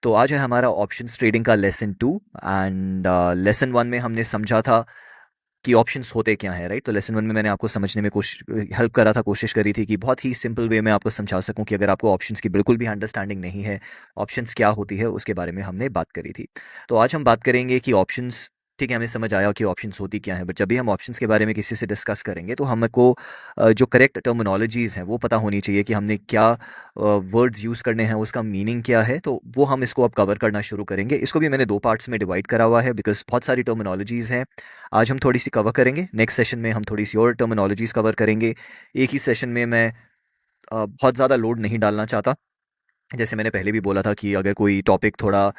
तो आज है हमारा ऑप्शंस ट्रेडिंग का लेसन 2 एंड लेसन 1 में हमने समझा था कि ऑप्शंस होते क्या हैं, राइट। तो लेसन 1 में मैंने आपको समझने में कोशिश हेल्प करा था, कोशिश करी थी कि बहुत ही सिंपल वे में आपको समझा सकूं कि अगर आपको ऑप्शंस की बिल्कुल भी अंडरस्टैंडिंग नहीं है, ऑप्शंस क्या होती है उसके बारे में हमने बात करी थी। तो आज हम बात करेंगे कि ऑप्शंस, ठीक है, हमें समझ आया कि ऑप्शंस होती क्या है, बट जब भी हम ऑप्शंस के बारे में किसी से डिस्कस करेंगे तो हमको जो करेक्ट टर्मिनोलॉजीज़ हैं वो पता होनी चाहिए कि हमने क्या वर्ड्स यूज़ करने हैं, उसका मीनिंग क्या है। तो वो हम इसको अब कवर करना शुरू करेंगे। इसको भी मैंने दो पार्ट्स में डिवाइड करा हुआ है बिकॉज बहुत सारी टर्मिनोलॉजीज़ हैं। आज हम थोड़ी सी कवर करेंगे, नेक्स्ट सेशन में हम थोड़ी सी और टर्मिनोलॉजीज़ कवर करेंगे। एक ही सेशन में मैं बहुत ज़्यादा लोड नहीं डालना चाहता। जैसे मैंने पहले भी बोला था कि अगर कोई टॉपिक थोड़ा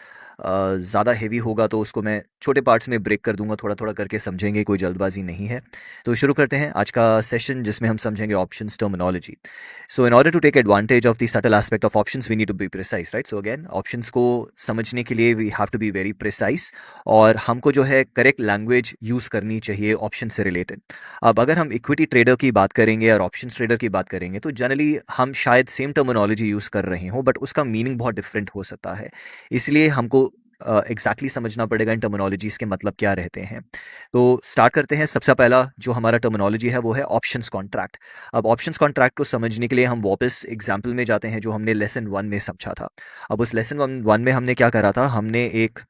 ज़्यादा हेवी होगा तो उसको मैं छोटे पार्ट्स में ब्रेक कर दूंगा, थोड़ा थोड़ा करके समझेंगे, कोई जल्दबाजी नहीं है। तो शुरू करते हैं आज का सेशन जिसमें हम समझेंगे options terminology. So in order to take advantage of the subtle aspect of options we need to be precise, right. So again options को समझने के लिए we have to be very precise और हमको जो है करेक्ट लैंग्वेज यूज़ करनी चाहिए ऑप्शन से रिलेटेड। अब अगर हम इक्विटी ट्रेडर की बात करेंगे और ऑप्शंस ट्रेडर की बात करेंगे तो जनरली हम शायद सेम टर्मिनोलॉजी यूज़ कर रहे हों बट उसका मीनिंग बहुत डिफरेंट हो सकता है। इसलिए हमको एग्जैक्टली समझना पड़ेगा इन टर्मिनोलॉजीज़ के मतलब क्या रहते हैं। तो स्टार्ट करते हैं। सबसे पहला जो हमारा टर्मिनोलॉजी है वो है ऑप्शंस कॉन्ट्रैक्ट। अब ऑप्शंस कॉन्ट्रैक्ट को समझने के लिए हम वापस एग्जाम्पल में जाते हैं जो हमने लेसन 1 में समझा था। अब उस लेसन 1 में हमने क्या करा था, हमने एक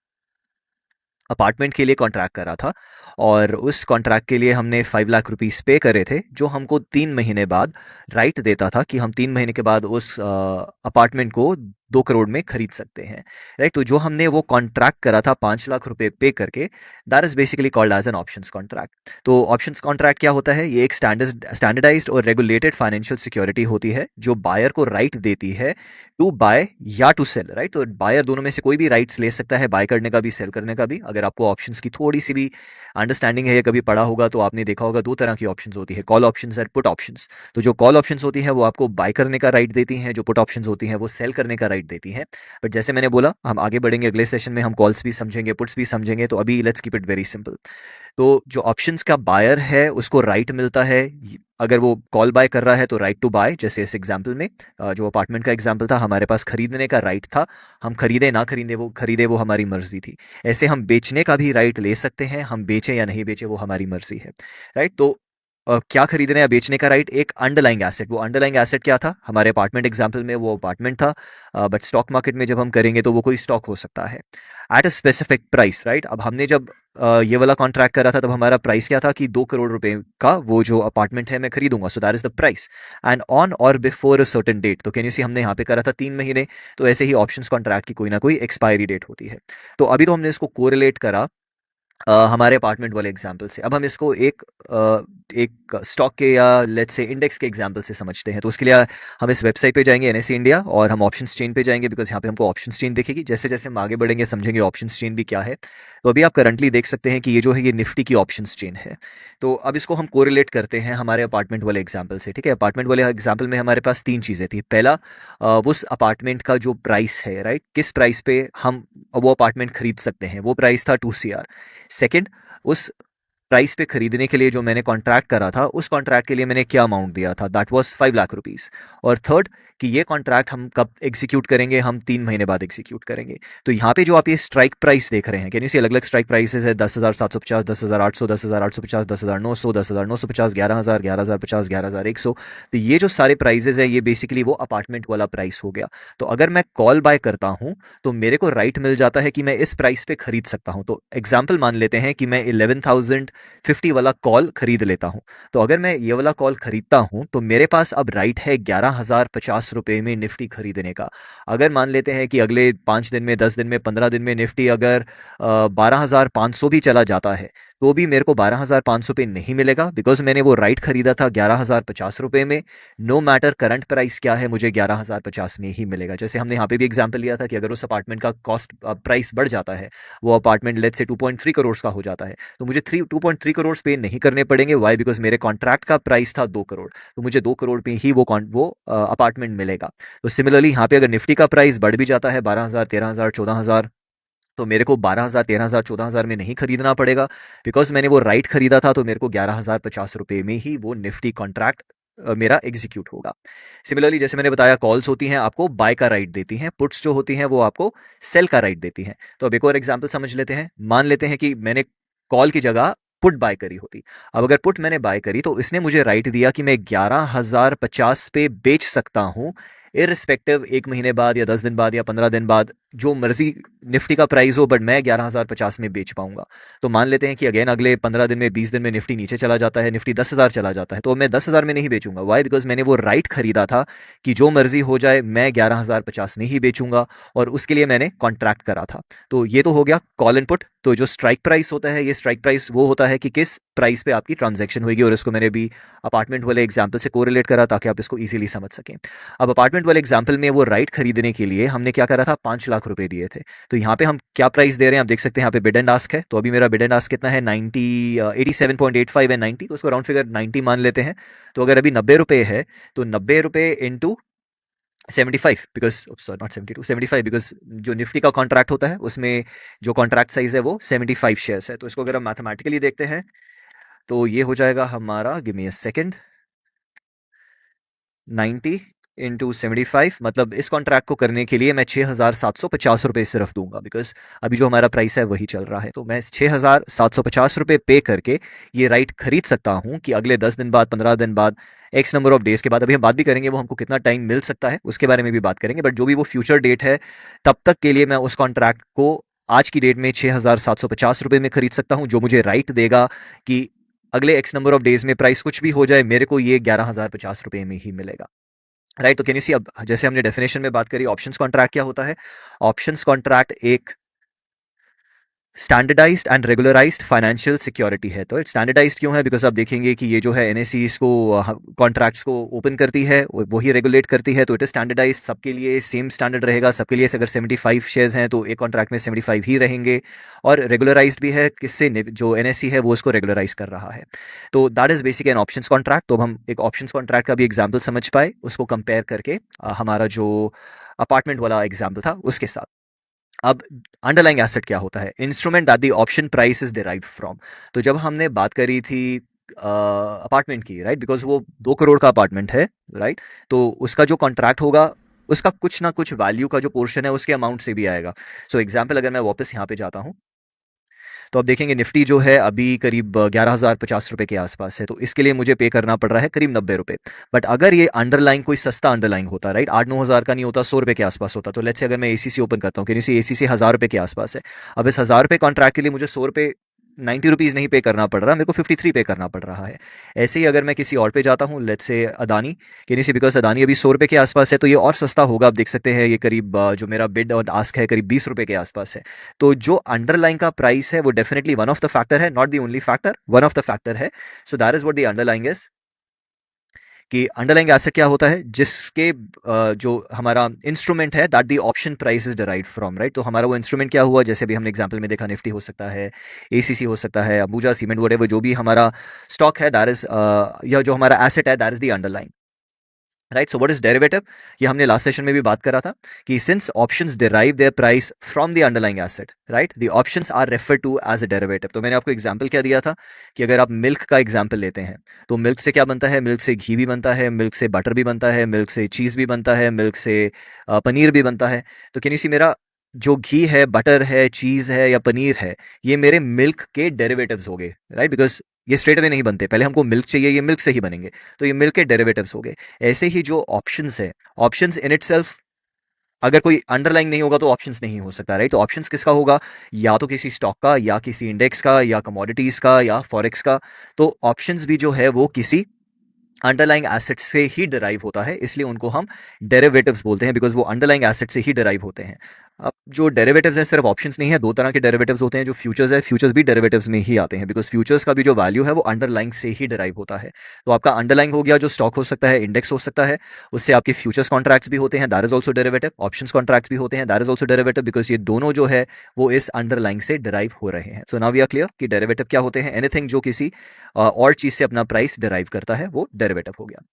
अपार्टमेंट के लिए कॉन्ट्रैक्ट करा था और उस कॉन्ट्रैक्ट के लिए हमने 5 लाख रुपीस पे करे थे जो हमको 3 महीने बाद राइट देता था कि हम 3 महीने के बाद उस अपार्टमेंट को 2 करोड़ में खरीद सकते हैं, राइट। तो जो हमने वो कॉन्ट्रैक्ट करा था 5 लाख रुपए पे करके, that is basically called as an options contract. तो ऑप्शंस कॉन्ट्रैक्ट क्या होता है, ये एक स्टैंडर्डाइज्ड और रेगुलेटेड फाइनेंशियल सिक्योरिटी होती है जो बायर को राइट देती है टू बाय या टू सेल, राइट। तो बायर दोनों में से कोई भी राइट्स ले सकता है, बाय करने का भी सेल करने का भी। अगर आपको ऑप्शंस की थोड़ी सी भी अंडरस्टैंडिंग है या कभी पढ़ा होगा तो आपने देखा होगा दो तरह की ऑप्शंस होती है, कॉल ऑप्शंस और पुट ऑप्शंस। तो जो कॉल ऑप्शंस होती है वो आपको बाय करने का राइट देती हैं, जो पुट ऑप्शंस होती हैं वो सेल करने का राइट देती हैं। बट जैसे मैंने बोला हम आगे बढ़ेंगे, अगले सेशन में हम कॉल्स भी समझेंगे, पुट्स भी समझेंगे। तो अभी let's keep it very simple. तो जो ऑप्शंस का बायर है उसको राइट मिलता है, अगर वो कॉल बाय कर रहा है तो राइट टू बाय। जैसे इस एग्जांपल में जो अपार्टमेंट का एग्जांपल था, हमारे पास खरीदने का राइट था, हम खरीदे ना खरीदे वो हमारी मर्जी थी। ऐसे हम बेचने का भी राइट ले सकते हैं, हम बेचें या नहीं बेचें वो हमारी मर्जी है, राइट। तो क्या खरीदने या बेचने का राइट, एक अंडरलाइंग एसेट। वो अंडरलाइंग एसेट क्या था, हमारे अपार्टमेंट एग्जांपल में वो अपार्टमेंट था, बट स्टॉक मार्केट में जब हम करेंगे तो वो कोई स्टॉक हो सकता है at a specific price, right. अब हमने जब ये वाला कॉन्ट्रैक्ट करा था तब हमारा प्राइस क्या था कि 2 करोड़ रुपए का वो जो अपार्टमेंट है मैं खरीदूंगा, so that is the price and on और बिफोर अ सर्टेन डेट। तो कैन यू सी हमने यहाँ पे करा था 3 महीने, तो ऐसे ही ऑप्शंस कॉन्ट्रैक्ट की कोई ना कोई एक्सपायरी डेट होती है। तो अभी तो हमने इसको कोरिलेट करा हमारे अपार्टमेंट वाले एग्जाम्पल से। अब हम इसको एक स्टॉक के या लेट्स से इंडेक्स के एग्जाम्पल से समझते हैं। तो उसके लिए हम इस वेबसाइट पे जाएंगे एनएससी इंडिया और हम ऑप्शंस चेन पे जाएंगे बिकॉज यहाँ पे हमको ऑप्शंस चेन दिखेगी। जैसे जैसे हम आगे बढ़ेंगे समझेंगे ऑप्शंस चेन भी क्या है। तो अभी आप करंटली देख सकते हैं कि ये जो है ये निफ्टी की ऑप्शंस चेन है। तो अब इसको हम कोरिलेट करते हैं हमारे अपार्टमेंट वाले एग्जाम्पल से, ठीक है। अपार्टमेंट वाले एग्जाम्पल में हमारे पास 3 चीज़ें थी। पहला, उस अपार्टमेंट का जो प्राइस है, राइट, किस प्राइस पे हम वो अपार्टमेंट खरीद सकते हैं, वो प्राइस था 2 CR। सेकेंड, उस प्राइस पे खरीदने के लिए जो मैंने कॉन्ट्रैक्ट करा था उस कॉन्ट्रैक्ट के लिए मैंने क्या अमाउंट दिया था, दैट वाज 5 लाख रुपीस। और थर्ड, कि ये कॉन्ट्रैक्ट हम कब एग्जीक्यूट करेंगे, हम 3 महीने बाद एग्जीक्यूट करेंगे। तो यहाँ पे जो आप ये स्ट्राइक प्राइस देख रहे हैं, कैन यू सी अलग अलग स्ट्राइक प्राइसेस है, 10,750, 10,800, 10,850, 10,900, 10,950, 11,000, 11,050, 11,100। तो ये जो सारे प्राइजेस है ये बेसिकली वो अपार्टमेंट वाला प्राइस हो गया। तो अगर मैं कॉल बाय करता हूँ तो मेरे को राइट मिल जाता है कि मैं इस प्राइस पे खरीद सकता हूँ। तो एग्जाम्पल मान लेते हैं कि मैं 11,050 वाला कॉल खरीद लेता हूँ। तो अगर मैं ये वाला कॉल खरीदता हूँ तो मेरे पास अब राइट है 11,050 रुपए में निफ्टी खरीदने का। अगर मान लेते हैं कि अगले 5 दिन में, 10 दिन में, 15 दिन में निफ्टी अगर 12,500 भी चला जाता है तो भी मेरे को 12,500 पे नहीं मिलेगा बिकॉज मैंने वो राइट खरीदा था 11,050 रुपए में। नो मैटर करंट प्राइस क्या है, मुझे 11,050 में ही मिलेगा। जैसे हमने यहाँ पे भी एग्जाम्पल लिया था कि अगर उस अपार्टमेंट का कॉस्ट प्राइस बढ़ जाता है, वो अपार्टमेंट लेट्स से 2.3 करोड़ का हो जाता है, तो मुझे 2.3 करोड़ पे नहीं करने पड़ेंगे। वाई, बिकॉज मेरे कॉन्ट्रैक्ट का प्राइस था 2 करोड़, तो मुझे 2 करोड़ पे ही वो अपार्टमेंट मिलेगा। तो सिमिलरली यहाँ पे अगर निफ्टी का प्राइस बढ़ भी जाता है 12,000, 13,000, 14,000, तो मेरे को 12,000, 13,000, 14,000 में नहीं खरीदना पड़ेगा बिकॉज मैंने वो राइट खरीदा था। तो मेरे को 11,050 रुपए में ही वो निफ्टी कॉन्ट्रैक्ट मेरा एग्जीक्यूट होगा। सिमिलरली जैसे मैंने बताया, कॉल्स होती हैं आपको बाय का राइट देती हैं, पुट्स जो होती हैं वो आपको सेल का राइट देती हैं। तो अब एक और एग्जांपल समझ लेते हैं। मान लेते हैं कि मैंने कॉल की जगह पुट बाय करी होती। अब अगर पुट मैंने बाय करी तो इसने मुझे राइट दिया कि मैं 11,050 पे बेच सकता हूं, इररिस्पेक्टिव 1 महीने बाद या 10 दिन बाद या 15 दिन बाद, जो मर्जी निफ्टी का प्राइस हो, बट मैं 11,050 में बेच पाऊंगा। तो मान लेते हैं कि अगेन अगले 15 दिन में, 20 दिन में निफ्टी नीचे चला जाता है, निफ्टी 10,000 चला जाता है, तो मैं 10,000 में नहीं बेचूंगा। वाई? बिकॉज मैंने वो राइट खरीदा था कि जो मर्जी हो जाए मैं 11,050 में ही बेचूंगा, और उसके लिए मैंने कॉन्ट्रैक्ट करा था। तो ये तो हो गया कॉल एंड पुट। तो जो स्ट्राइक प्राइस होता है, ये स्ट्राइक प्राइस वो होता है कि किस प्राइस पे आपकी ट्रांजैक्शन होगी, और इसको मैंने भी अपार्टमेंट वाले एग्जाम्पल से कोरिलेट करा ताकि आप इसको इजीली समझ सकें। अब अपार्टमेंट वाले एग्जाम्पल में वो राइट खरीदने के लिए हमने क्या करा था, 5 लाख रुपए दिए थे। तो यहाँ पे हम क्या प्राइस दे रहे हैं आप देख सकते हैं, यहाँ पे बिड एंड आस्क है। तो अभी मेरा बिड एंड आस्क कितना है, 87.85 है 90, तो उसको राउंड फिगर 90 मान लेते हैं। तो अगर अभी 90 रुपए है, तो 90 रुपए into 75, because sorry not 72, 75, because जो निफ्टी का कॉन्ट्रैक्ट होता है उसमें जो कॉन्ट्रैक्ट साइज है वो 75 शेयर्स है। तो इसको अगर हम मैथमेटिकली देखते हैं तो ये हो जाएगा हमारा, गिव मी अ सेकंड, 90 × 75, मतलब इस कॉन्ट्रैक्ट को करने के लिए मैं 6,750 रुपये सिर्फ दूंगा, बिकॉज अभी जो हमारा प्राइस है वही चल रहा है। तो मैं 6,750 रुपये पे करके ये राइट खरीद सकता हूँ कि अगले 10 दिन बाद, 15 दिन बाद, एक्स नंबर ऑफ डेज के बाद, अभी हम बात भी करेंगे वो हमको कितना टाइम मिल सकता है उसके बारे में भी बात करेंगे, बट जो भी वो फ्यूचर डेट है तब तक के लिए मैं उस कॉन्ट्रैक्ट को आज की डेट में 6,750 रुपये में खरीद सकता हूँ, जो मुझे राइट देगा कि अगले एक्स नंबर ऑफ डेज में प्राइस कुछ भी हो जाए मेरे को ये 11,050 रुपये में ही मिलेगा। राइट? तो कैन यू सी, अब जैसे हमने डेफिनेशन में बात करी, ऑप्शंस कॉन्ट्रैक्ट क्या होता है? ऑप्शंस कॉन्ट्रैक्ट एक standardised and regularised financial security है। तो स्टैंडर्डाइज्ड क्यों है? बिकॉज आप देखेंगे कि ये जो है एनएसईज को, कॉन्ट्रैक्ट्स को ओपन करती है, वही रेगुलेट करती है, तो इट इज स्टैंडर्डाइज्ड, सबके लिए सेम स्टैंडर्ड रहेगा सबके लिए। अगर 75 शेयर्स हैं तो एक कॉन्ट्रैक्ट में 75 ही रहेंगे। और रेगुलराइज्ड भी है, किससे? जो एनएसई है वो उसको रेगुलराइज कर रहा है। तो that is basic an options contract. तो अब हम एक ऑप्शंस कॉन्ट्रैक्ट का भी एग्जाम्पल समझ पाए, उसको कंपेयर करके हमारा जो अपार्टमेंट वाला एग्जाम्पल था उसके साथ। अब अंडरलाइंग एसेट क्या होता है? Instrument that the option price is derived from. तो जब हमने बात करी थी अपार्टमेंट की, राइट, बिकॉज वो 2 करोड़ का अपार्टमेंट है, राइट, तो उसका जो कॉन्ट्रैक्ट होगा उसका कुछ ना कुछ वैल्यू का जो पोर्शन है उसके अमाउंट से भी आएगा। सो एग्जाम्पल अगर मैं वापस यहाँ पे जाता हूँ तो आप देखेंगे निफ्टी जो है अभी करीब 11,050 रुपए के आसपास है, तो इसके लिए मुझे पे करना पड़ रहा है करीब 90 रुपए। बट अगर ये अंडरलाइन कोई सस्ता अंडरलाइन होता, राइट, 8-9 हज़ार का नहीं होता, 100 रुपए के आसपास होता, तो लेट्स से अगर मैं एसीसी ओपन करता हूँ, कि एसीसी 1,000 रुपए के आसपास है। अब इस 1,000 रुपए कॉन्ट्रैक्ट के लिए मुझे 100 रुपए, 90 रुपीज़ नहीं पे करना पड़ रहा, मेरे को 53 पे करना पड़ रहा है। ऐसे ही अगर मैं किसी और पे जाता हूँ, लेट्स से अदानी, कि बिकॉज अदानी अभी 100 रुपए के आसपास है, तो ये और सस्ता होगा। आप देख सकते हैं ये करीब जो मेरा बिड और आस्क है करीब 20 रुपए के आसपास है। तो जो अंडरलाइन का प्राइस है वो definitely one of the factor है, not the only factor, one of the factor है। So that is what the underlying is, कि अंडरलाइंग एसेट क्या होता है? जिसके जो हमारा इंस्ट्रूमेंट है, that the option price is derived from, right. तो हमारा वो इंस्ट्रूमेंट क्या हुआ? जैसे भी हमने एग्जांपल में देखा, निफ्टी हो सकता है, एसीसी हो सकता है, अंबुजा सीमेंट, वोटेवर जो भी हमारा स्टॉक है, दैट इज, या जो हमारा एसेट है, that is the underline, right. So what is derivative? ये हमने लास्ट सेशन में भी बात करा था कि since options derive their price from the underlying asset, right, the options are refer to as a derivative. तो मैंने आपको एग्जांपल क्या दिया था कि अगर आप मिल्क का एग्जांपल लेते हैं तो मिल्क से क्या बनता है? मिल्क से घी भी बनता है, मिल्क से बटर भी बनता है, मिल्क से चीज़ भी बनता है, मिल्क से पनीर भी बनता है। तो कैन यू सी, मेरा जो घी है, बटर है, चीज़ है या पनीर है, ये मेरे मिल्क के डेरिवेटिव्स हो गए, राइट, बिकॉज ये स्ट्रेट अवे नहीं बनते, पहले हमको मिल्क चाहिए, ये मिल्क से ही बनेंगे, तो ये मिल्क के डेरिवेटिव्स हो गए। ऐसे ही जो ऑप्शंस है, ऑप्शंस इन इटसेल्फ, अगर कोई अंडरलाइंग नहीं होगा तो ऑप्शंस नहीं हो सकता, राइट। तो ऑप्शंस किसका होगा? या तो किसी स्टॉक का, या किसी इंडेक्स का, या कमोडिटीज का, या फॉरेक्स का। तो ऑप्शंस भी जो है वो किसी अंडरलाइंग एसेट से ही डिराइव होता है, इसलिए उनको हम डेरिवेटिव्स बोलते हैं, बिकॉज वो अंडरलाइंग एसेट से ही डिराइव होते हैं। अब जो डेरिवेटिव्स हैं, सिर्फ ऑप्शंस नहीं है, 2 तरह के डेरिवेटिव्स होते हैं। जो फ्यूचर्स है, फ्यूचर्स भी डेरिवेटिव्स में ही आते हैं, बिकॉज फ्यूचर्स का भी जो वैल्यू है वो अंडरलाइंग से ही डिराइव होता है। तो आपका अंडरलाइंग हो गया जो स्टॉक हो सकता है, इंडेक्स हो सकता है, उससे आपके फ्यूचर्स कॉन्ट्रैक्ट्स भी होते हैं, that is also derivative. Options contracts भी होते हैं, that is also derivative, because ये दोनों जो है वो इस अंडरलाइंग से डिराइव हो रहे हैं। So now we are clear कि डेरिवेटिव क्या होते हैं? एनीथिंग जो किसी और चीज से अपना प्राइस डिराइव करता है वो डेरिवेटिव हो गया।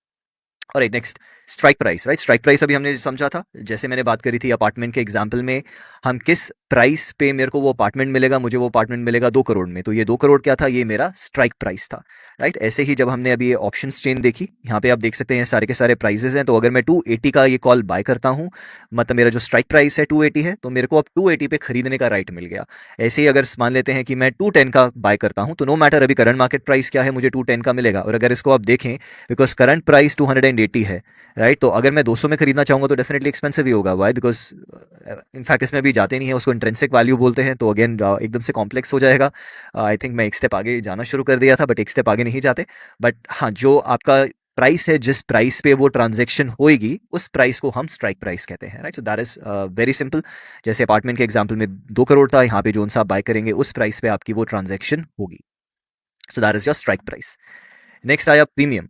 और एक next strike price, right? Strike price अभी हमने समझा था, जैसे मैंने बात करी थी अपार्टमेंट के एग्जांपल में, हम किस प्राइस पे मेरे को वो अपार्टमेंट मिलेगा, मुझे वो अपार्टमेंट मिलेगा 2 करोड़ में, तो ये 2 करोड़ क्या था, ये मेरा स्ट्राइक प्राइस था, राइट? ऐसे ही जब हमने अभी ये ऑप्शंस चेन देखी, यहाँ पे आप देख सकते हैं सारे के सारे प्राइजेस हैं, तो अगर मैं 280 का ये कॉल बाय करता हूँ, मतलब मेरा जो स्ट्राइक प्राइस है 280 है, तो मेरे को अब 280 पे खरीदने का राइट मिल गया। ऐसे ही अगर मान लेते हैं कि मैं 210 का बाय करता हूँ, तो नो मैटर अभी करंट मार्केट प्राइस क्या है, मुझे 210 का मिलेगा। और अगर इसको आप देखें, बिकॉज करंट प्राइस 280 है, राइट? तो अगर मैं 200 में खरीदना चाहूंगा तो डेफिनेटली एक्सपेंसिव ही होगा। वाई? बिकॉज इनफैक्ट इसमें भी जाते नहीं है, उसको इंट्रिंसिक वैल्यू बोलते हैं, तो अगेन एकदम से कॉम्प्लेक्स हो जाएगा। आई थिंक मैं एक स्टेप आगे जाना शुरू कर दिया था, बट एक स्टेप आगे नहीं जाते। बट हाँ, जो आपका प्राइस है, जिस प्राइस पे वो ट्रांजेक्शन होएगी, उस प्राइस को हम स्ट्राइक प्राइस कहते हैं, right? So that is very simple. जैसे अपार्टमेंट के एग्जाम्पल में 2 करोड़ था, यहाँ पे जो सा आप बाय करेंगे उस प्राइस पे आपकी वो ट्रांजेक्शन होगी। सो that is your strike price. Next आया premium.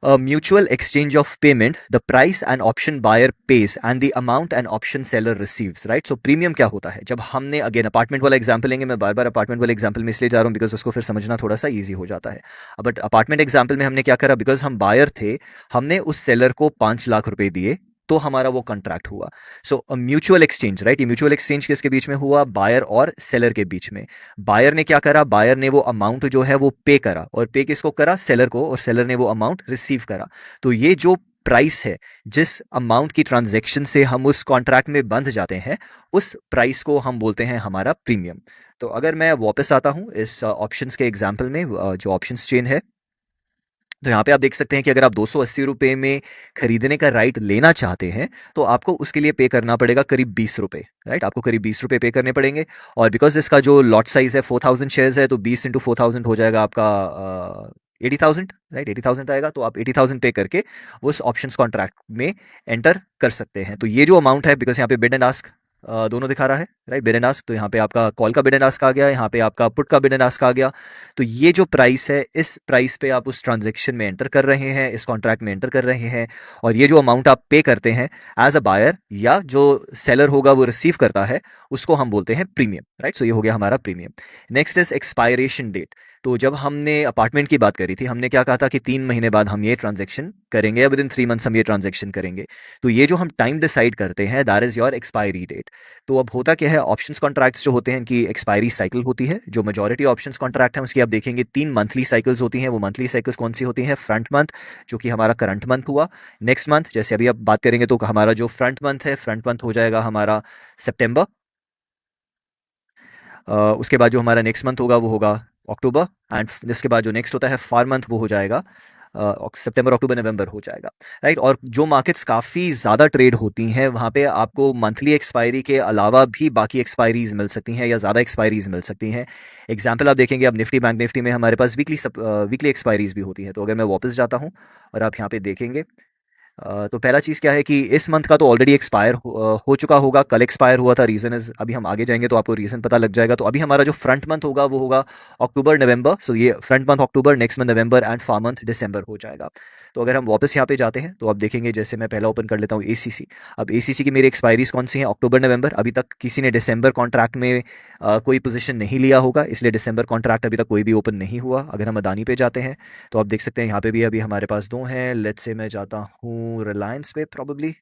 A mutual exchange of payment, the price an option buyer pays and the amount an option seller receives, right? So premium क्या होता है? जब हमने अगेन अपार्टमेंट वाला example लेंगे, मैं बार बार apartment वाले एग्जांपल में इसलिए जा रहा हूँ बिकॉज उसको फिर समझना थोड़ा सा इजी हो जाता है। बट अपार्टमेंट एग्जांपल में हमने क्या करा, बिकॉज हम बायर थे, हमने उस सेलर को 5 लाख रुपए दिए, तो हमारा वो कॉन्ट्रैक्ट हुआ। So mutual exchange, right? ये म्यूचुअल एक्सचेंज किसके बीच में हुआ? बायर और सेलर के बीच में। बायर ने क्या करा, बायर ने वो अमाउंट जो है वो पे करा, और पे किसको करा? सेलर को, और सेलर ने वो अमाउंट रिसीव करा। तो ये जो प्राइस है, जिस अमाउंट की ट्रांजैक्शन से हम उस कॉन्ट्रैक्ट में बंध जाते हैं, उस प्राइस को हम बोलते हैं हमारा प्रीमियम। तो अगर मैं वापस आता हूं इस ऑप्शंस के एग्जांपल में, जो ऑप्शंस चेन है, तो यहाँ पे आप देख सकते हैं कि अगर आप 280 रुपये में खरीदने का राइट लेना चाहते हैं, तो आपको उसके लिए पे करना पड़ेगा करीब 20 रुपये, राइट? आपको करीब 20 रुपये पे करने पड़ेंगे। और बिकॉज इसका जो लॉट साइज है 4000 शेयर्स है, तो 20 × 4000 हो जाएगा आपका 80,000, राइट? 80,000 आएगा, तो आप 80,000 पे करके उस ऑप्शन कॉन्ट्रैक्ट में एंटर कर सकते हैं। तो ये जो अमाउंट है, बिकॉज यहाँ पे बिड एंड आस्क दोनों दिखा रहा है, राइट? बिड एंड आस्क, तो यहाँ पे आपका कॉल का बिड एंड आस्क आ गया, यहाँ पे आपका पुट का बिड एंड आस्क आ गया। तो ये जो प्राइस है, इस प्राइस पे आप उस ट्रांजेक्शन में एंटर कर रहे हैं, इस कॉन्ट्रैक्ट में एंटर कर रहे हैं, और ये जो अमाउंट आप पे करते हैं एज अ बायर, या जो सेलर होगा वो रिसीव करता है, उसको हम बोलते हैं प्रीमियम, राइट? सो ये हो गया हमारा premium. Next is expiration date. तो जब हमने अपार्टमेंट की बात करी थी, हमने क्या कहा था कि 3 महीने बाद हम ये ट्रांजेक्शन करेंगे, या विद इन 3 मंथ्स हम ये ट्रांजेक्शन करेंगे। तो ये जो हम टाइम डिसाइड करते हैं, that is your expiry date. तो अब होता क्या है, ऑप्शंस कॉन्ट्रैक्ट्स जो होते हैं इनकी एक्सपायरी साइकिल होती है। जो मेजॉरिटी ऑप्शंस कॉन्ट्रैक्ट है उसकी आप देखेंगे 3 मंथली साइकिल्स होती हैं। वो मंथली साइकिल्स कौन सी होती हैं? फ्रंट मंथ, जो कि हमारा करंट मंथ हुआ। नेक्स्ट मंथ, जैसे अभी आप बात करेंगे, तो हमारा जो फ्रंट मंथ है, फ्रंट मंथ हो जाएगा हमारा सितंबर। उसके बाद जो हमारा नेक्स्ट मंथ होगा वो होगा अक्टूबर, एंड जिसके बाद जो नेक्स्ट होता है फार मंथ, वो हो जाएगा सितंबर, अक्टूबर, नवंबर हो जाएगा, राइट? और जो मार्केट्स काफ़ी ज़्यादा ट्रेड होती हैं, वहाँ पे आपको मंथली एक्सपायरी के अलावा भी बाकी एक्सपायरीज मिल सकती हैं, या ज़्यादा एक्सपायरीज मिल सकती हैं। एग्जाम्पल आप देखेंगे, अब निफ्टी, बैंक निफ्टी में हमारे पास वीकली एक्सपायरीज भी होती हैं। तो अगर मैं वापस जाता हूँ और आप यहाँ पे देखेंगे, तो पहला चीज़ क्या है कि इस मंथ का तो ऑलरेडी एक्सपायर हो चुका होगा, कल एक्सपायर हुआ था। रीज़न इज, अभी हम आगे जाएंगे तो आपको रीज़न पता लग जाएगा। तो अभी हमारा जो फ्रंट मंथ होगा वो होगा अक्टूबर नवंबर। सो ये front month October, next month November, and far month December हो जाएगा। तो अगर हम वापस यहाँ पे जाते हैं तो आप देखेंगे, जैसे मैं पहला ओपन कर लेता हूँ एसीसी। अब एसीसी की मेरी एक्सपायरीज कौन सी हैं? अक्टूबर, नवंबर। अभी तक किसी ने दिसंबर कॉन्ट्रैक्ट में कोई पोजीशन नहीं लिया होगा, इसलिए दिसंबर कॉन्ट्रैक्ट अभी तक कोई भी ओपन नहीं हुआ। अगर हम अदानी पे जाते हैं तो आप देख सकते हैं यहाँ पे भी अभी हमारे पास 2 हैं। लेट्स से मैं जाता हूँ रिलायंस पे, प्रॉब्ली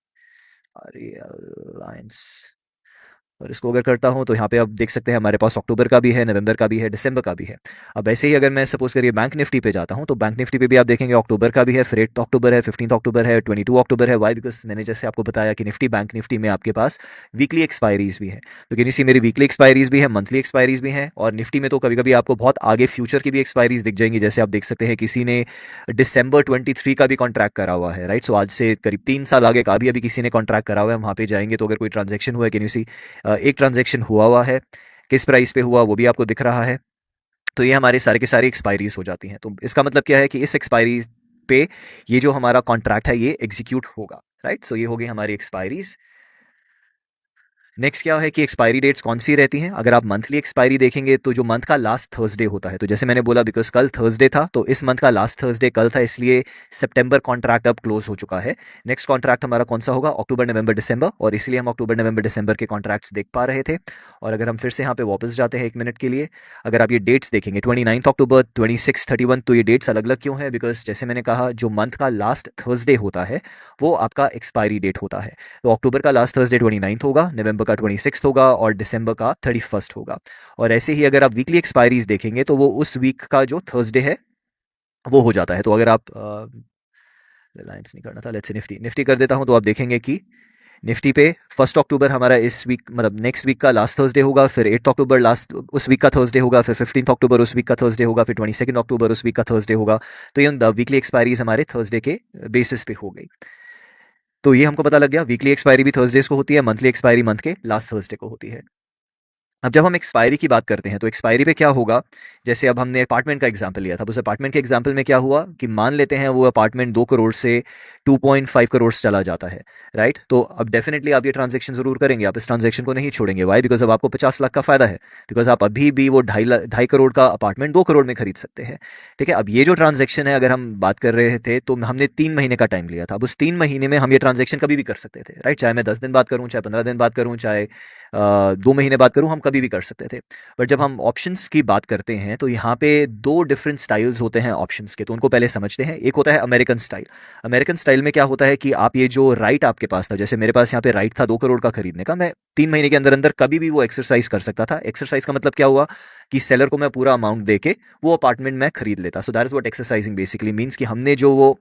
रिलायंस, और इसको अगर करता हूँ तो यहाँ पे आप देख सकते हैं हमारे पास अक्टूबर का भी है, नवंबर का भी है, दिसंबर का भी है। अब ऐसे ही अगर मैं सपोज करिए बैंक निफ्टी पे जाता हूँ, तो बैंक निफ्टी पे भी आप देखेंगे अक्टूबर का भी है, फिर 8 अक्टूबर है, 15 अक्टूबर है, 22 अक्टूबर है। वाई? बिकॉज मैंने जैसे आपको बताया कि निफ्टी, बैंक निफ्टी में आपके पास वीकली एक्सपायरीज भी है। तो कैन यू सी, मेरी वीकली एक्सपायरीज भी है, मंथली एक्सपायरीज भी हैं। और निफ्टी में तो कभी कभी आपको बहुत आगे फ्यूचर की भी एक्सपायरीज दिख जाएंगी। जैसे आप देख सकते हैं किसी ने दिसंबर 23 का भी कॉन्ट्रैक्ट करा हुआ है, राइट? सो आज से करीब 3 साल आगे का भी अभी किसी ने कॉन्ट्रैक्ट करा हुआ है। वहाँ पे जाएंगे तो अगर कोई ट्रांजेक्शन हुआ है, कैन यू सी, एक ट्रांजेक्शन हुआ है, किस प्राइस पे हुआ वो भी आपको दिख रहा है। तो ये हमारे सारे के सारे एक्सपायरीज हो जाती हैं। तो इसका मतलब क्या है कि इस एक्सपायरी पे ये जो हमारा कॉन्ट्रैक्ट है ये एग्जीक्यूट होगा, राइट? सो ये हो गई हमारी एक्सपायरीज। नेक्स्ट क्या है कि एक्सपायरी डेट्स कौन सी रहती हैं। अगर आप मंथली एक्सपायरी देखेंगे तो जो मंथ का लास्ट थर्सडे होता है, तो जैसे मैंने बोला बिकॉज कल थर्सडे था तो इस मंथ का लास्ट थर्सडे कल था, इसलिए सितंबर कॉन्ट्रैक्ट अब क्लोज हो चुका है। नेक्स्ट कॉन्ट्रैक्ट हमारा कौन सा होगा, अक्टूबर नवंबर दिसंबर, और इसलिए हम अक्टूबर नवंबर दिसंबर के कॉन्ट्रैक्ट्स देख पा रहे थे। और अगर हम फिर से यहाँ पे वापस जाते हैं 1 मिनट के लिए, अगर आप ये डेट्स देखेंगे 29 अक्टूबर, 26, 31, तो ये डेट्स अलग अलग क्यों है, बिकॉज जैसे मैंने कहा जो मंथ का लास्ट थर्सडे होता है वो आपका एक्सपायरी डेट होता है। तो अक्टूबर का लास्ट थर्सडे 29 होगा, नवंबर का 26 होगा और दिसंबर का 31 होगा। और ऐसे ही अगर आप वीकली एक्सपायरीज देखेंगे तो वो उस वीक का जो थर्सडे है वो हो जाता है। तो अगर आप रिलायंस नहीं करना था, लेट्स से निफ्टी निफ्टी कर देता हूं, तो आप देखेंगे कि निफ्टी पे 1 अक्टूबर हमारा इस वीक मतलब नेक्स्ट वीक का लास्ट थर्सडे होगा, फिर 8 अक्टूबर लास्ट उस वीक का थर्सडे होगा, फिर 15 अक्टूबर उस वीक का थर्सडे होगा, फिर 22 अक्टूबर उस वीक का थर्सडे होगा। तो ये वीकली एक्सपायरीज हमारे थर्सडे के बेसिस पे हो गई। तो ये हमको पता लग गया वीकली एक्सपायरी भी थर्सडेज को होती है, मंथली एक्सपायरी मंथ के लास्ट थर्सडे को होती है। अब जब हम एक्सपायरी की बात करते हैं तो एक्सपायरी पे क्या होगा, जैसे अब हमने अपार्टमेंट का एग्जांपल लिया था, उस अपार्टमेंट के एग्जांपल में क्या हुआ कि मान लेते हैं वो अपार्टमेंट 2 करोड़ से 2.5 करोड़ चला जाता है, राइट। तो अब डेफिनेटली आप ये ट्रांजेक्शन जरूर करेंगे, आप इस ट्रांजेक्शन को नहीं छोड़ेंगे। वाई, बिकॉज अब आपको 50 लाख का फायदा है, बिकॉज आप अभी भी वो 2.5 करोड़ का अपार्टमेंट 2 करोड़ में खरीद सकते हैं। ठीक है, अब ये जो ट्रांजेक्शन है अगर हम बात कर रहे थे तो हमने 3 महीने का टाइम लिया था। अब उस 3 महीने में हम ये ट्रांजेक्शन कभी भी कर सकते थे, राइट। चाहे मैं 10 दिन बात करूं, चाहे 15 दिन बात करूं, चाहे 2 महीने बात करूं, हम कभी भी कर सकते थे। बट जब हम ऑप्शंस की बात करते हैं तो यहाँ पे 2 डिफरेंट स्टाइल्स होते हैं ऑप्शंस के, तो उनको पहले समझते हैं। एक होता है अमेरिकन स्टाइल। अमेरिकन स्टाइल में क्या होता है कि आप ये जो राइट आपके पास था, जैसे मेरे पास यहाँ पे राइट था 2 करोड़ का खरीदने का, मैं 3 महीने के अंदर अंदर कभी भी वो एक्सरसाइज कर सकता था। एक्सरसाइज का मतलब क्या हुआ कि सेलर को मैं पूरा अमाउंट दे के वो अपार्टमेंट मैं खरीद लेता। सो that is what exercising basically means कि हमने जो वो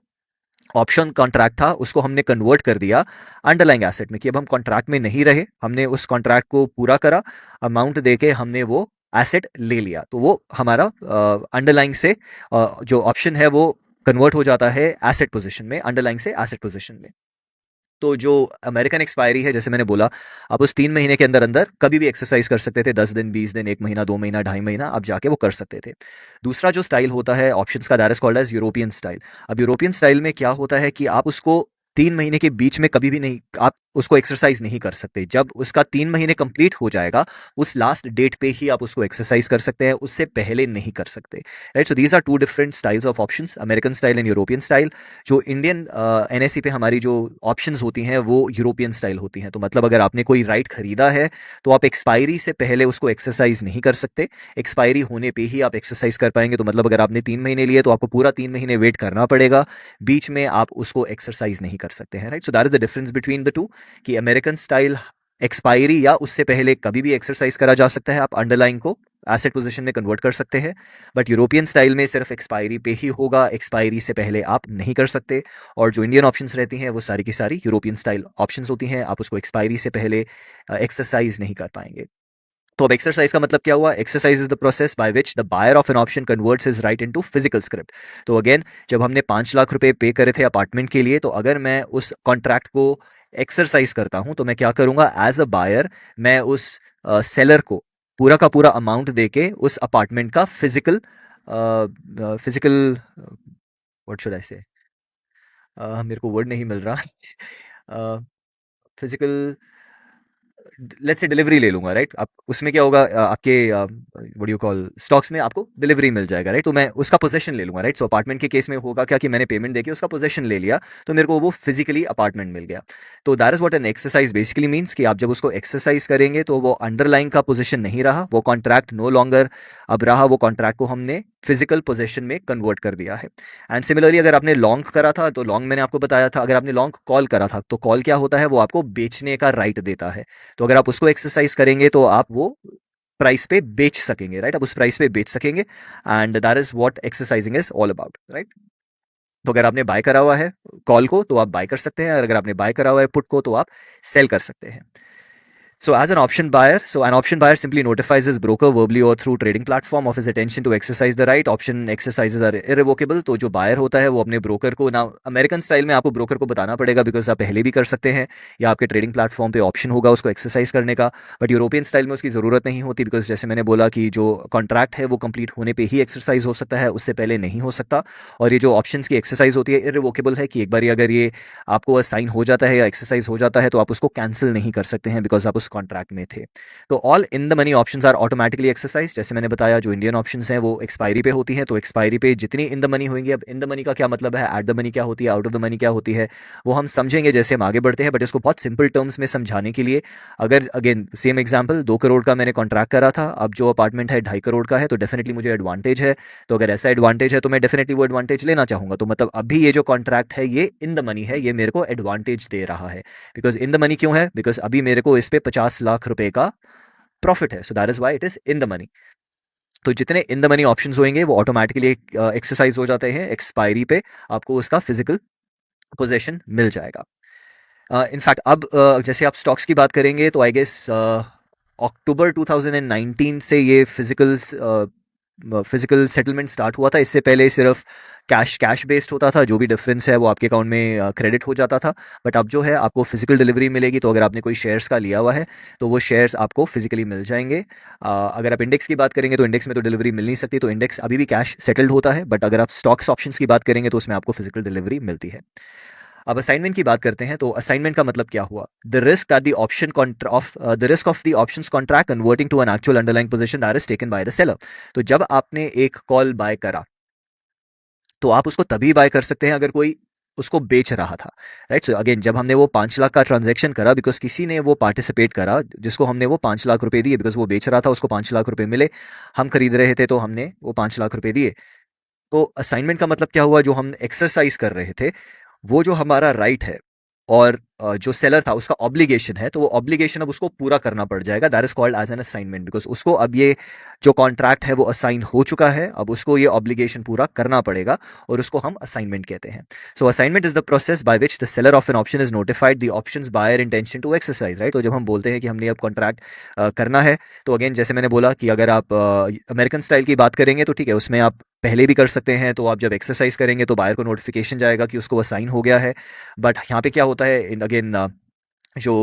ऑप्शन कॉन्ट्रैक्ट था उसको हमने कन्वर्ट कर दिया अंडरलाइंग एसेट में, कि अब हम कॉन्ट्रैक्ट में नहीं रहे, हमने उस कॉन्ट्रैक्ट को पूरा करा, अमाउंट देके हमने वो एसेट ले लिया। तो वो हमारा अंडरलाइंग से जो ऑप्शन है वो कन्वर्ट हो जाता है एसेट पोजीशन में, अंडरलाइंग से एसेट पोजीशन में। तो जो अमेरिकन एक्सपायरी है, जैसे मैंने बोला, आप उस 3 महीने के अंदर अंदर कभी भी एक्सरसाइज कर सकते थे, 10 दिन, 20 दिन, 1 महीना, 2 महीना, 2.5 महीना, आप जाके वो कर सकते थे। दूसरा जो स्टाइल होता है ऑप्शंस का, that is called as European style. अब यूरोपियन स्टाइल में क्या होता है कि आप उसको 3 महीने के बीच में कभी भी नहीं, आप उसको एक्सरसाइज नहीं कर सकते। जब उसका 3 महीने कंप्लीट हो जाएगा उस लास्ट डेट पे ही आप उसको एक्सरसाइज कर सकते हैं, उससे पहले नहीं कर सकते, right. So these are 2 different styles of options, American style and European style. जो इंडियन एनएससी पे हमारी जो ऑप्शंस होती हैं वो यूरोपियन स्टाइल होती हैं। तो मतलब अगर आपने कोई राइट खरीदा है तो आप एक्सपायरी से पहले उसको एक्सरसाइज नहीं कर सकते, एक्सपायरी होने पे ही आप एक्सरसाइज कर पाएंगे। तो मतलब अगर आपने 3 महीने लिए तो आपको पूरा 3 महीने वेट करना पड़ेगा, बीच में आप उसको एक्सरसाइज नहीं कर सकते हैं, right. So that is the difference between the two, कि अमेरिकन स्टाइल एक्सपायरी या उससे पहले कभी भी एक्सरसाइज करा जा सकता है, आप अंडरलाइन को एसेट पोजीशन में कन्वर्ट कर सकते हैं। बट यूरोपियन स्टाइल में सिर्फ एक्सपायरी पे ही होगा, एक्सपायरी से पहले आप नहीं कर सकते। और जो इंडियन ऑप्शंस रहती हैं वो सारी की सारी यूरोपियन स्टाइल ऑप्शंस होती हैं, आप उसको एक्सपायरी से पहले एक्सरसाइज नहीं कर पाएंगे। तो अब एक्सरसाइज का मतलब क्या हुआ, exercise is the process by which the buyer of an option converts his right into physical script. तो अगेन, जब हमने 5 लाख रुपए पे करे थे अपार्टमेंट के लिए, तो अगर मैं उस कॉन्ट्रैक्ट को एक्सरसाइज करता हूं तो मैं क्या करूंगा, एज अ बायर मैं उस सेलर को पूरा का पूरा अमाउंट देके उस अपार्टमेंट का physical physical what should I से, मेरे को वर्ड नहीं मिल रहा, फिजिकल, लेट्स से डिलीवरी ले लूंगा, राइट। अब उसमें क्या होगा, आपके व्हाट यू कॉल स्टॉक्स में आपको डिलीवरी मिल जाएगा, राइट। तो मैं उसका पोजेशन ले लूंगा, राइट। सो अपार्टमेंट के केस में होगा क्या कि मैंने पेमेंट देके उसका पोजेशन ले लिया, तो मेरे को वो फिजिकली अपार्टमेंट मिल गया। तो that is what an exercise basically means, कि आप जब उसको एक्सरसाइज करेंगे तो वो अंडरलाइन का पोजीशन नहीं रहा, वो कॉन्ट्रैक्ट नो लॉन्गर अब रहा, वो कॉन्ट्रैक्ट को हमने फिजिकल पोजेशन में कन्वर्ट कर दिया है। एंड सिमिलरली अगर आपने लॉन्ग करा था तो लॉन्ग मैंने आपको बताया था, अगर आपने लॉन्ग कॉल करा था तो कॉल क्या होता है, वो आपको बेचने का राइट देता है। तो अगर आप उसको एक्सरसाइज करेंगे तो आप वो प्राइस पे बेच सकेंगे, राइट। आप उस प्राइस पे बेच सकेंगे, and that is what exercising is all about, right. तो अगर आपने बाय करा हुआ है कॉल को तो आप बाय कर सकते हैं, और अगर आपने बाय करा हुआ है पुट को तो आप सेल कर सकते हैं। So as an option buyer, so an option buyer simply notifies his broker verbally or through trading platform of his intention to exercise the right. Option exercises are irrevocable. तो जो buyer होता है वो अपने broker को ना, American style में आपको ब्रोकर को बताना पड़ेगा बिकॉज आप पहले भी कर सकते हैं, या आपके ट्रेडिंग प्लेटफॉर्म पे ऑप्शन होगा उसको एक्सरसाइज करने का। बट यूरोपियन स्टाइल में उसकी ज़रूरत नहीं होती, बिकॉज जैसे मैंने बोला कि जो कॉन्ट्रैक्ट है वो कंप्लीट होने पर ही एक्सरसाइज हो सकता है, उससे पहले नहीं हो सकता। और ये जो ऑप्शन की एक्सरसाइज होती है इररिवोकेबल है, कि एक बार अगर ये आपको असाइन हो जाता है या एक्सरसाइज हो जाता है तो आप उसको कैंसिल नहीं कर सकते हैं, बिकॉज आप उस कॉन्ट्रैक्ट में थे। तो all in the money options are automatically exercise. जैसे मैंने बताया, जो इंडियन ऑप्शंस हैं वो एक्सपायरी पे होती हैं, तो एक्सपायरी पे जितनी इन द मनी होंगी, अब इन द मनी का क्या मतलब है, एट द मनी क्या होती है, आउट ऑफ द मनी क्या होती है, वो हम समझेंगे जैसे हम आगे बढ़ते हैं। बट इसको बहुत सिंपल टर्म्स में समझाने के लिए, अगर अगेन सेम एग्जाम्पल, 2 करोड़ का मैंने कॉन्ट्रैक्ट करा था, अब जो अपार्टमेंट है 2.5 करोड़ का है, तो डेफिनेटली मुझे एडवांटेज है। तो अगर ऐसा एडवांटेज है तो मैं डेफिनेटली वो एडवांटेज लेना चाहूंगा। तो मतलब अभी ये जो कॉन्ट्रैक्ट है ये इन द मनी है, ये मेरे को एडवांटेज दे रहा है। बिकॉज इन द मनी क्यों है, बिकॉज अभी मेरे को इस पे 50 लाख रुपए का प्रॉफिट है, so that is why it is in the money. तो जितने इन द मनी ऑप्शंस होंगे वो ऑटोमेटिकली एक्सरसाइज हो जाते हैं, एक्सपायरी पे आपको उसका फिजिकल पोजेशन मिल जाएगा। इनफैक्ट अब जैसे आप स्टॉक्स की बात करेंगे तो आई गेस अक्टूबर 2019 से ये फिजिकल सेटलमेंट स्टार्ट हुआ था। इससे पहले सिर्फ कैश बेस्ड होता था, जो भी डिफरेंस है वो आपके अकाउंट में क्रेडिट हो जाता था। बट अब जो है आपको फिजिकल डिलीवरी मिलेगी। तो अगर आपने कोई शेयर्स का लिया हुआ है तो वो शेयर्स आपको फिजिकली मिल जाएंगे। अगर आप इंडेक्स की बात करेंगे तो इंडेक्स में तो डिलीवरी मिल नहीं सकती, तो इंडेक्स अभी भी कैश सेटल्ड होता है। बट अगर आप स्टॉक्स ऑप्शंस की बात करेंगे तो उसमें आपको फिजिकल डिलीवरी मिलती है। अब असाइनमेंट की बात करते हैं। तो असाइनमेंट का मतलब क्या हुआ, the risk that the risk of the options contract converting to an actual underlying position that is taken by the seller. तो जब आपने एक कॉल बाय करा तो आप उसको तभी बाय कर सकते हैं अगर कोई उसको बेच रहा था, राइट। सो अगेन, जब हमने वो 5 लाख का ट्रांजैक्शन करा, बिकॉज किसी ने वो पार्टिसिपेट करा जिसको हमने वो 5 लाख रुपए दिए, बिकॉज वो बेच रहा था, उसको 5 लाख रुपए मिले, हम खरीद रहे थे तो हमने वो 5 लाख रुपए दिए। तो असाइनमेंट का मतलब क्या हुआ, जो हम एक्सरसाइज कर रहे थे वो जो हमारा राइट है और जो सेलर था उसका ऑब्लिगेशन है, तो वो ऑब्लिगेशन अब उसको पूरा करना पड़ जाएगा। That is called as an assignment, because उसको अब ये जो कॉन्ट्रैक्ट है वो असाइन हो चुका है, अब उसको ये ऑब्लिगेशन पूरा करना पड़ेगा और उसको हम असाइनमेंट कहते हैं। So assignment is the process by which the seller of an option is notified the options buyer intention to exercise, right. तो जब हम बोलते हैं कि हमने अब कॉन्ट्रैक्ट करना है, तो अगेन जैसे मैंने बोला कि अगर आप अमेरिकन स्टाइल की बात करेंगे तो ठीक है, उसमें आप पहले भी कर सकते हैं। तो आप जब एक्सरसाइज करेंगे तो बायर को नोटिफिकेशन जाएगा कि उसको असाइन हो गया है। बट यहाँ पे क्या होता है, अगेन जो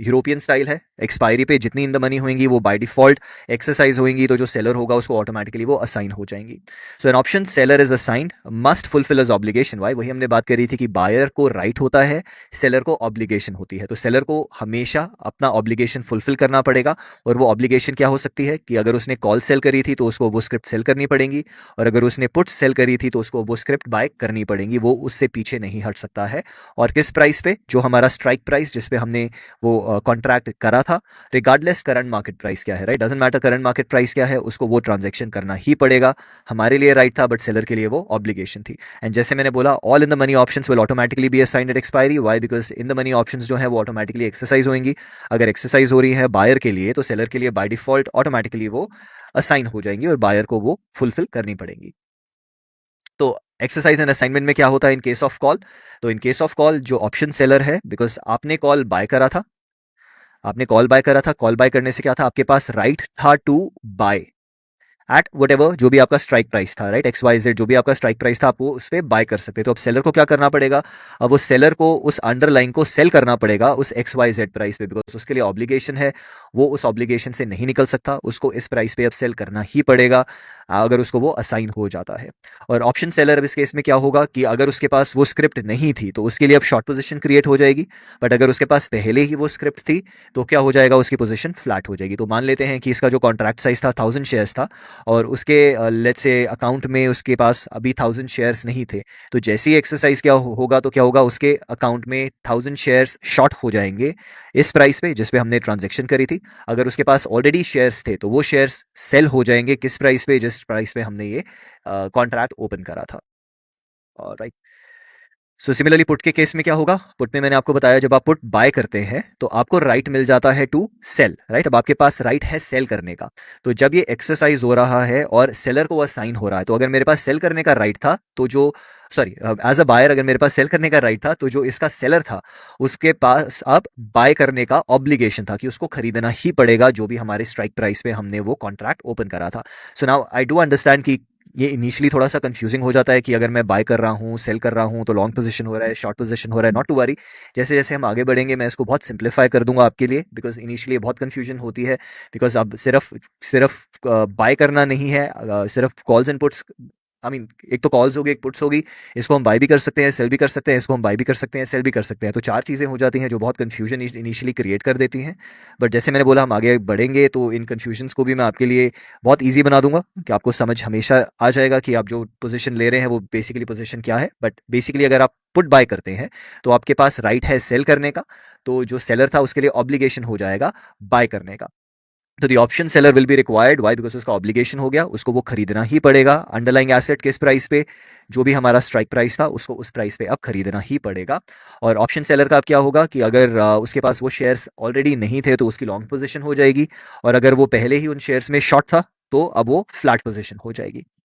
यूरोपियन स्टाइल है, एक्सपायरी पे जितनी इन द मनी होंगी वो बाय डिफॉल्ट एक्सरसाइज होंगी, तो जो सेलर होगा उसको ऑटोमेटिकली वो असाइन हो जाएंगी। So an option seller is assigned must fulfil is obligation. Why, वही हमने बात करी थी कि बायर को राइट होता है, सेलर को ऑब्लिगेशन होती है। तो सेलर को हमेशा अपना ऑब्लिगेशन फुलफिल करना पड़ेगा। और वो ऑब्लिगेशन क्या हो सकती है कि अगर उसने कॉल सेल करी थी तो उसको वो स्क्रिप्ट सेल करनी पड़ेगी, और अगर उसने पुट सेल करी थी तो उसको वो स्क्रिप्ट बाय करनी पड़ेगी, वो उससे पीछे नहीं हट सकता है। और किस प्राइस पे, जो हमारा स्ट्राइक प्राइस जिसपे हमने वो कॉन्ट्रैक्ट करा था, रिगार्डलेस करंट मार्केट प्राइस क्या है, right, doesn't matter current market price क्या है, उसको वो ट्रांजैक्शन करना ही पड़ेगा। हमारे लिए राइट था बट सेलर के लिए वो ऑब्लिगेशन थी। एंड जैसे मैंने बोला, all in the money options will automatically be assigned at expiry. Why, because in the money options जो है वो ऑटोमेटिकली एक्सरसाइज होंगी। अगर एक्सरसाइज हो रही है बायर के लिए तो सेलर के लिए बाय डिफॉल्ट ऑटोमेटिकली वो असाइन हो जाएंगी और बायर को वो फुलफिल करनी पड़ेंगी। तो एक्सरसाइज एंड असाइनमेंट में क्या होता है इन केस ऑफ कॉल, तो इन केस ऑफ कॉल जो ऑप्शन सेलर है, बिकॉज आपने कॉल बाय करा था, आपने कॉल बाय करा था, कॉल बाय करने से क्या था, आपके पास राइट था to buy at whatever, जो भी आपका स्ट्राइक प्राइस था, राइट, एक्स वाई जेड, जो भी आपका स्ट्राइक प्राइस था, आप वो उस पर बाय कर सकते। तो अब सेलर को क्या करना पड़ेगा, अब वो सेलर को उस अंडरलाइन को सेल करना पड़ेगा उस एक्स वाई जेड प्राइस पे, बिकॉज उसके लिए ऑब्लिगेशन है, वो उस ऑब्लिगेशन से नहीं निकल सकता, उसको इस प्राइस पे अब सेल करना ही पड़ेगा अगर उसको वो असाइन हो जाता है। और ऑप्शन सेलर अब इस केस में क्या होगा कि अगर उसके पास वो स्क्रिप्ट नहीं थी तो उसके लिए अब शॉर्ट पोजीशन क्रिएट हो जाएगी। बट अगर उसके पास पहले ही वो स्क्रिप्ट थी तो क्या हो जाएगा, उसकी पोजीशन फ्लैट हो जाएगी। तो मान लेते हैं कि इसका जो कॉन्ट्रैक्ट साइज था 1000 शेयर्स था और उसके लेट्स से अकाउंट में उसके पास अभी 1000 शेयर्स नहीं थे। तो जैसे ही एक्सरसाइज क्या होगा तो क्या होगा, उसके अकाउंट में 1000 शेयर्स शॉर्ट हो जाएंगे इस प्राइस पे जिस पे हमने ट्रांजेक्शन करी थी। अगर उसके पास ऑलरेडी शेयर्स थे तो वो शेयर्स सेल हो जाएंगे किस प्राइस पे, जिस प्राइस पे हमने ये कॉन्ट्रैक्ट ओपन करा था। राइट। सो सिमिलरली पुट के केस में क्या होगा, पुट में मैंने आपको बताया जब आप पुट बाय करते हैं तो आपको राइट मिल जाता है टू सेल, राइट। अब आपके पास राइट है सेल करने का। तो जब ये एक्सरसाइज हो रहा है और सेलर को असाइन हो रहा है, तो अगर मेरे पास सेल करने का राइट था तो जो सॉरी एज अ बायर अगर मेरे पास सेल करने का राइट था तो जो इसका सेलर था उसके पास अब बाय करने का ऑब्लिगेशन था कि उसको खरीदना ही पड़ेगा जो भी हमारे स्ट्राइक प्राइस पे हमने वो कॉन्ट्रैक्ट ओपन करा था। So now I do understand कि ये इनिशियली थोड़ा सा कंफ्यूजिंग हो जाता है कि अगर मैं बाय कर रहा हूँ, सेल कर रहा हूँ तो लॉन्ग पोजीशन हो रहा है, शॉर्ट पोजीशन हो रहा है। नॉट टू वरी, जैसे जैसे हम आगे बढ़ेंगे मैं इसको बहुत सिंप्लीफाई कर दूंगा आपके लिए, बिकॉज इनिशियली बहुत कंफ्यूजन होती है। बिकॉज अब सिर्फ सिर्फ बाय करना नहीं है, सिर्फ calls and puts I mean एक तो कॉल्स होगी, एक पुट्स होगी, इसको हम बाय भी कर सकते हैं, सेल भी कर सकते हैं, इसको हम बाय भी कर सकते हैं, सेल भी कर सकते हैं। तो चार चीज़ें हो जाती हैं जो बहुत कन्फ्यूजन इनिशियली क्रिएट कर देती हैं। बट जैसे मैंने बोला, हम आगे बढ़ेंगे तो इन कन्फ्यूजन्स को भी मैं आपके लिए बहुत ईजी बना दूंगा कि आपको समझ हमेशा आ जाएगा कि आप जो पोजीशन ले रहे हैं वो बेसिकली पोजीशन क्या है। बट बेसिकली अगर आप पुट बाय करते हैं तो आपके पास राइट है सेल करने का, तो जो सेलर था उसके लिए ऑब्लिगेशन हो जाएगा बाय करने का। तो the option seller will be required, why? Because उसका ऑब्लिगेशन हो गया, उसको वो खरीदना ही पड़ेगा। अंडरलाइंग एसेट किस प्राइस पे? जो भी हमारा स्ट्राइक प्राइस था उसको उस प्राइस पे अब खरीदना ही पड़ेगा। और ऑप्शन सेलर का अब क्या होगा कि अगर उसके पास वो शेयर्स ऑलरेडी नहीं थे तो उसकी लॉन्ग पोजीशन हो जाएगी, और अगर वो पहले ही उन शेयर्स में शॉर्ट था तो अब वो फ्लैट पोजीशन हो जाएगी।